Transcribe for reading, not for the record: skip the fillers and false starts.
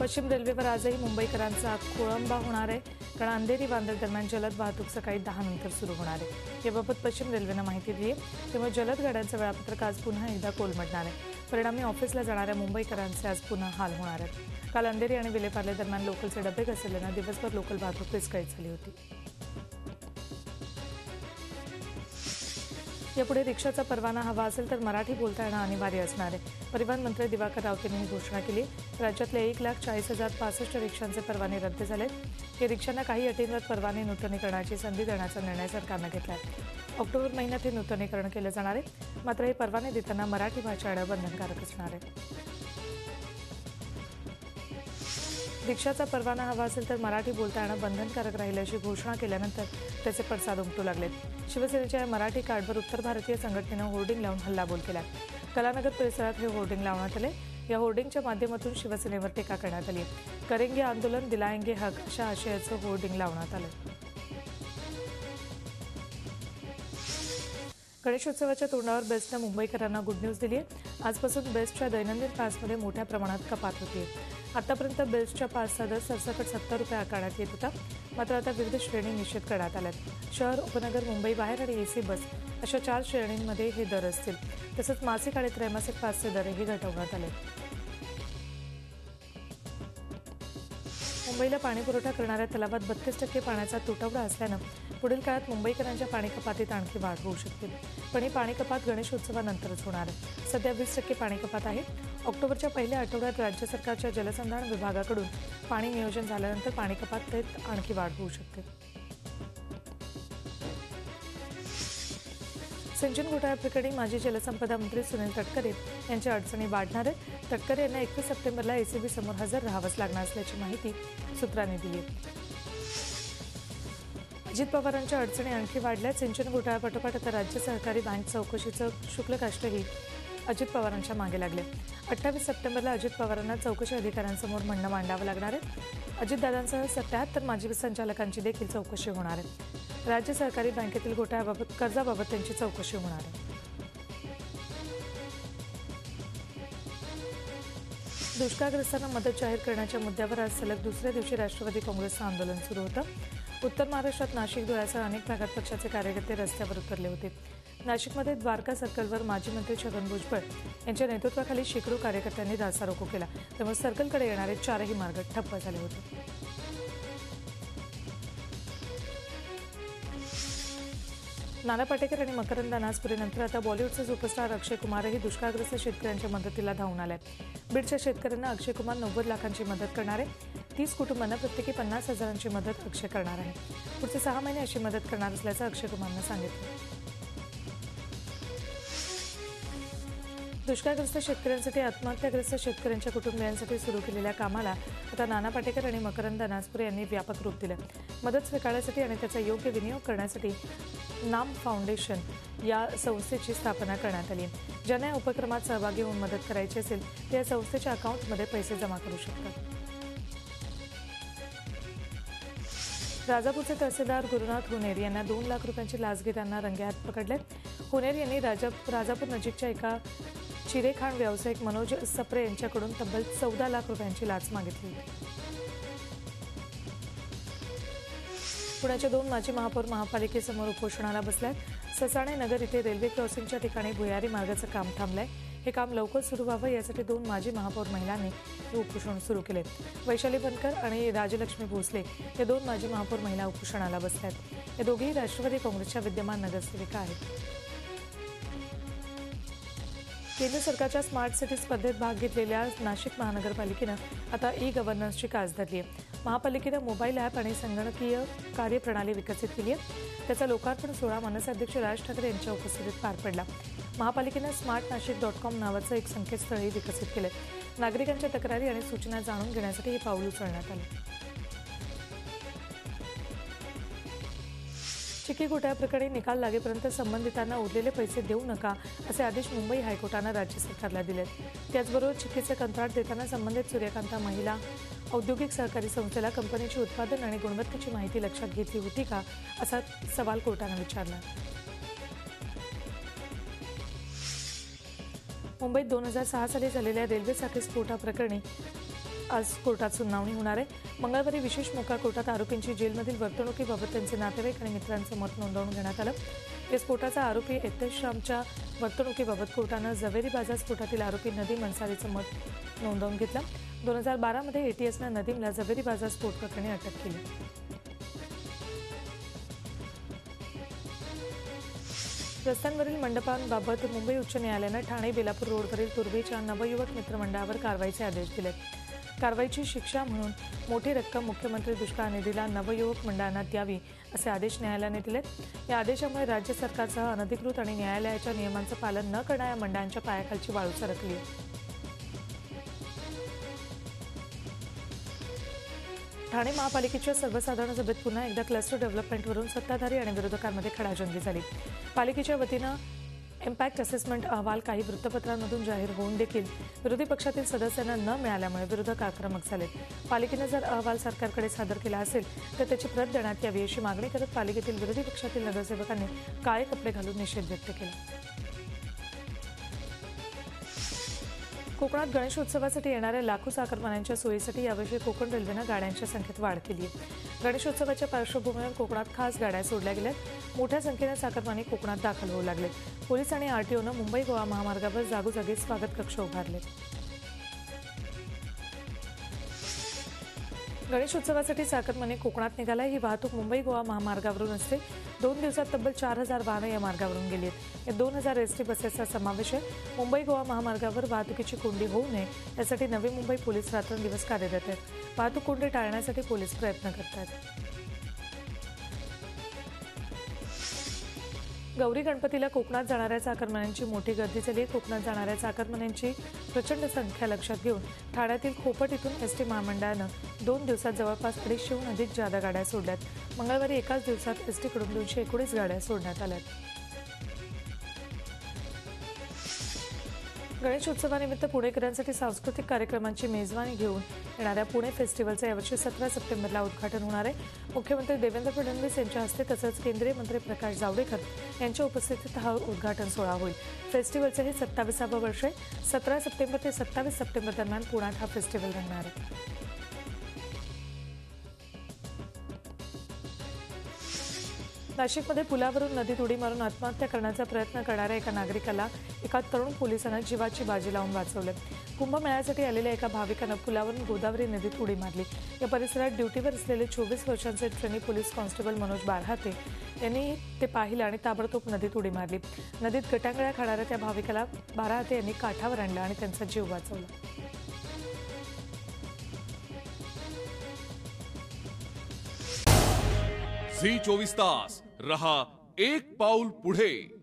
पश्चिम रेल्वेवर आजही मुंबईकरांचा खोळंबा होणार आहे, कारण अंधेरी बांद्रा दरम्यान जलद वाहतूक सकाळी 10 नंतर सुरू होणार आहे। याबाबत पश्चिम रेल्वेनं माहिती दिली आहे। त्यामुळे जलद गाड्यांचं वेळापत्रक आज पुन्हा एकदा कोलमडणार आहे। परिणामी ऑफिसला जाणाऱ्या मुंबईकरांचे आज पुन्हा हाल होणार आहेत। काल अंधेरी आणि विलेपार्ले दरम्यान लोकलचे डबे घसरल्यानं दिवसभर लोकल वाहतूक विस्कळीत झाली होती। यापुढे रिक्षाचा परवाना हवा असेल तर मराठी बोलता येणं अनिवार्य असणार आहे। परिवहन मंत्री दिवाकर रावतेंनी ही घोषणा केली। राज्यातल्या 1,40,065 रिक्षांचे परवाने रद्द झाले। या रिक्षांना काही अटींवर परवाने नूतनीकरणाची संधी देण्याचा निर्णय सरकारनं घेतला आहे। ऑक्टोबर महिन्यात हे नूतनीकरण केलं जाणार आहे। मात्र हे परवाने देताना मराठी भाषा येणं बंधनकारक असणार आहे। रिक्षाचा परवाना हवा असेल तर मराठी बोलता येणं बंधनकारक राहील अशी घोषणा केल्यानंतर त्याचे पडसाद उमटू लागलेत। शिवसेनेच्या मराठी कार्डवर उत्तर भारतीय संघटनेनं होर्डिंग लावून हल्लाबोल केला। कलानगर परिसरात हे होर्डिंग लावण्यात आले। या होर्डिंगच्या माध्यमातून शिवसेनेवर टीका करण्यात आली। करेंगे आंदोलन दिलाएंगे हक अशा आशयाचं होर्डिंग लावण्यात आलं। गणेशोत्सवाच्या तोंडावर बेस्टनं मुंबईकरांना गुड न्यूज दिली आहे। आजपासून बेस्टच्या दैनंदिन पासमध्ये मोठ्या प्रमाणात कपात होती। आतापर्यंत बेस्टच्या पासचा दर सरसकट 70 रुपये आकारण्यात येत होता। मात्र आता विविध श्रेणी निश्चित करण्यात आल्यात। शहर, उपनगर, मुंबई बाहेर आणि एसी बस अशा 4 श्रेणींमध्ये हे दर असतील। तसंच मासिक आणि त्रैमासिक पासचे दरही घटवण्यात आले। मुंबईला पाणीपुरवठा करणाऱ्या तलावात 32% पाण्याचा तुटवडा असल्यानं पुढील काळात मुंबईकरांच्या पाणी कपातीत आणखी वाढ होऊ शकते। पण ही पाणी कपात गणेशोत्सवानंतरच होणार आहे। सध्या 20% पाणी कपात आहे। ऑक्टोबरच्या पहिल्या आठवड्यात राज्य सरकारच्या जलसंधारण विभागाकडून पाणी नियोजन झाल्यानंतर पाणी कपातीत आणखी वाढ होऊ शकते। सिंचन घोटाळ्याप्रकरणी माजी जलसंपदा मंत्री सुनील तटकरे यांच्या अडचणी वाढणार आहेत। तटकरे यांना 21 सप्टेंबरला एसीबी समोर हजर राहावंच लागणार असल्याची माहिती सूत्रांनी दिली आहे। अजित पवारांच्या अडचणी आणखी वाढल्या। सिंचन घोटाळ्यापाठोपाठ आता राज्य सहकारी बँक चौकशीचं शुक्लकाष्ठही अजित पवारांच्या मागे लागले। 28 सप्टेंबरला अजित पवारांना चौकशी अधिकाऱ्यांसमोर म्हणणं मांडावं लागणार आहे। अजितदादांसह 77 माजी संचालकांची देखील चौकशी होणार आहे। राज्य सहकारी बँकेतील घोटाळ्याबाबत कर्जाबाबत त्यांची चौकशी होणार आहे। दुष्काळग्रस्तांना मदत जाहीर करण्याच्या मुद्द्यावर आज सलग दुसऱ्या दिवशी राष्ट्रवादी काँग्रेसचं आंदोलन सुरू होतं। उत्तर महाराष्ट्रात नाशिक, धुळ्यासह अनेक भागात पक्षाचे कार्यकर्ते रस्त्यावर उतरले होते। नाशिकमध्ये द्वारका सर्कलवर माजी मंत्री छगन भुजबळ यांच्या नेतृत्वाखाली शेकडो कार्यकर्त्यांनी रास्ता रोको केला। त्यामुळे सर्कलकडे येणारे 4ही मार्ग ठप्प झाले होते। नाना पाटेकर आणि मकरंद अनासपुरेनंतर आता बॉलिवूडचे सुपरस्टार अक्षय कुमारही दुष्काळग्रस्त शेतकऱ्यांच्या मदतीला धावून आलाय। बीडच्या शेतकऱ्यांना अक्षय कुमार 90 लाखांची मदत करणार आहे। 30 कुटुंबांना प्रत्येकी 50,000ची मदत अक्षय करणार आहे। पुढचे 6 महिने अशी मदत करणार असल्याचं अक्षय कुमारनं सांगितलं। दुष्काळग्रस्त शेतकऱ्यांसाठी आत्महत्याग्रस्त शेतकऱ्यांच्या कुटुंबियांसाठी सुरू केलेल्या कामाला आता नाना पाटेकर आणि मकरंद अनासपुरे यांनी व्यापक रूप दिलं। मदत स्वीकारण्यासाठी आणि त्याचा योग्य विनियोग करण्यासाठी नाम फाउंडेशन या संस्थेची स्थापना करण्यात आली। ज्यांना या उपक्रमात सहभागी होऊन मदत करायची असेल ते या संस्थेच्या अकाउंटमध्ये पैसे जमा करू शकतात। राजापूरचे तहसीलदार गुरुनाथ हुनेर यांना 2 लाख रुपयांची लाच घेताना रंगेहात पकडले। हुनेर यांनी राजापूर नजीकच्या एका चिरेखाण व्यावसायिक मनोज सप्रे यांच्याकडून तब्बल 14 लाख रुपयांची लाच मागितली होती। पुण्याच्या 2 माजी महापौर महापालिकेसमोर उपोषणाला बसल्यात। ससाणे नगर इथे रेल्वे क्रॉसिंगच्या ठिकाणी भुयारी मार्गाचं काम थांबलंय। हे काम लवकर सुरू व्हावं यासाठी 2 माजी महापौर महिलांनी हे उपोषण सुरू केले। वैशाली बनकर आणि राजलक्ष्मी भोसले या 2 माजी महापौर महिला उपोषणाला बसल्यात। या दोघेही राष्ट्रवादी काँग्रेसच्या विद्यमान नगरसेविका आहेत। केंद्र सरकारच्या स्मार्ट सिटी स्पर्धेत भाग घेतलेल्या नाशिक महानगरपालिकेनं आता ई-गव्हर्नन्सची कास धरली आहे। महापालिकेनं मोबाईल ॲप आणि संगणकीय कार्यप्रणाली विकसित केली आहे। त्याचा लोकार्पण सोहळा मनसे अध्यक्ष राज ठाकरे यांच्या उपस्थितीत पार पडला। महापालिकेनं smartnashik.com नावाचं एक संकेतस्थळही विकसित केलं। नागरिकांच्या तक्रारी आणि सूचना जाणून घेण्यासाठी हे पाऊल उचलण्यात आलं। चिकी घोटाळ्याप्रकरणी निकाल लागेपर्यंत संबंधितांना उरलेले पैसे देऊ नका असे आदेश मुंबई हायकोर्टानं राज्य सरकारला दिलेत। त्याचबरोबर चिकीचे कंत्राट देताना संबंधित सूर्यकांता महिला औद्योगिक सहकारी संस्थेला कंपनीची उत्पादन आणि गुणवत्तेची माहिती लक्षात घेतली होती का असा सवाल कोर्टानं विचारला। मुंबईत 2006 साली झालेल्या रेल्वे साखळी स्फोटाप्रकरणी आज कोर्टात सुनावणी होणार आहे। मंगळवारी विशेष मोकाळ कोर्टात आरोपींची जेलमधील वर्तणुकीबाबत त्यांचे नातेवाईक आणि मित्रांचं मत नोंदवून घेण्यात आलं। या स्फोटाचा आरोपी श्यामच्या वर्तणुकीबाबत कोर्टानं जवेरी बाजार स्फोटातील आरोपी नदीम अन्सारीचं मत नोंदवून घेतलं। 2012 मध्ये एटीएसनं नदीमला जवेरी बाजार स्फोट प्रकरणी अटक केली। रस्त्यांवरील मंडपांबाबत मुंबई उच्च न्यायालयानं ठाणे बेलापूर रोडवरील तुर्भेच्या नवयुवक मित्रमंडळावर कारवाईचे आदेश दिले। कारवाईची शिक्षा म्हणून मोठी रक्कम मुख्यमंत्री दुष्काळ निधीला नवयुवक मंडळांना द्यावी असे आदेश न्यायालयाने दिले। या आदेशामुळे राज्य सरकारसह अनधिकृत आणि न्यायालयाच्या नियमांचं पालन न करणाऱ्या मंडळांच्या पायाखालची वाळू सरकली। ठाणे महापालिकेच्या सर्वसाधारण सभेत पुन्हा एकदा क्लस्टर डेव्हलपमेंटवरून सत्ताधारी आणि विरोधकांमध्ये खडाजंगी झाली। पालिकेच्या वतीनं इम्पॅक्ट असेसमेंट अहवाल काही वृत्तपत्रांमधून जाहीर होऊन देखील विरोधी पक्षातील सदस्यांना न मिळाल्यामुळे विरोधक आक्रमक झाले। पालिकेनं जर अहवाल सरकारकडे सादर केला असेल तर त्याची प्रत देण्यात यावी अशी मागणी करत पालिकेतील विरोधी पक्षातील नगरसेवकांनी काळे कपडे घालून निषेध व्यक्त केला। कोकणात गणेशोत्सवासाठी येणाऱ्या लाखो चाकरमान्यांच्या सोयीसाठी यावर्षी कोकण रेल्वेनं गाड्यांच्या संख्येत वाढ केली आहे। गणेशोत्सवाच्या पार्श्वभूमीवर कोकणात खास गाड्या सोडल्या गेल्यात। मोठ्या संख्येने चाकरमानी कोकणात दाखल होऊ लागले। पोलीस आणि आरटीओनं मुंबई गोवा महामार्गावर जागोजागी स्वागत कक्ष उभारले। गणेशोत्सवासाठी चाकरमानी कोकणात निघाला। ही वाहतूक मुंबई गोवा महामार्गावरून असते। 2 दिवसात तब्बल 4000 वाहनं या मार्गावरून गेली आहेत। या 2000 एसटी बसेसचा समावेश आहे। मुंबई गोवा महामार्गावर वाहतुकीची कोंडी होऊ नये यासाठी नवी मुंबई पोलीस रात्रंदिवस कार्यरत आहेत। वाहतूक कोंडी टाळण्यासाठी पोलीस प्रयत्न करत आहेत। गौरी गणपतीला कोकणात जाणाऱ्या चाकरमान्यांची मोठी गर्दी झाली आहे। कोकणात जाणाऱ्या चाकरमान्यांची प्रचंड संख्या लक्षात घेऊन ठाण्यातील खोपट इथून एसटी महामंडळानं 2 दिवसात जवळपास 250हून अधिक जादा गाड्या सोडल्यात। मंगळवारी एकाच दिवसात एसटीकडून 219 गाड्या सोडण्यात आल्यात। गणेशोत्सवानिमित्त पुणेकरांसाठी सांस्कृतिक कार्यक्रमांची मेजवानी घेऊन येणाऱ्या पुणे फेस्टिवलचं यावर्षी 17 सप्टेंबरला उद्घाटन होणार आहे। मुख्यमंत्री देवेंद्र फडणवीस यांच्या हस्ते तसंच केंद्रीय मंत्री प्रकाश जावडेकर यांच्या उपस्थितीत हा उद्घाटन सोहळा होईल। फेस्टिवलचं हे 27वे वर्ष आहे। 17 सप्टेंबर ते 27 सप्टेंबर दरम्यान पुण्यात हा फेस्टिवल रंगणार आहे। नाशिकमध्ये पुलावरून नदीत उडी मारून आत्महत्या करण्याचा प्रयत्न करणाऱ्या एका नागरिकाला एका तरुण पोलिसानं जीवाची बाजी लावून वाचवलं। कुंभमेळ्यासाठी आलेल्या एका भाविकानं पुलावरून गोदावरी नदीत उडी मारली। या परिसरात ड्युटीवर असलेले 24 वर्षांचे trainee police constable Manoj Barhate यांनी ते पाहिलं आणि ताबडतोब नदीत उडी मारली। नदीत गटांगळ्या खाणाऱ्या त्या भाविकाला बारहाते यांनी काठावर आणलं आणि त्यांचा जीव वाचवला। झी 24 तास रहा एक पाऊल पुढे।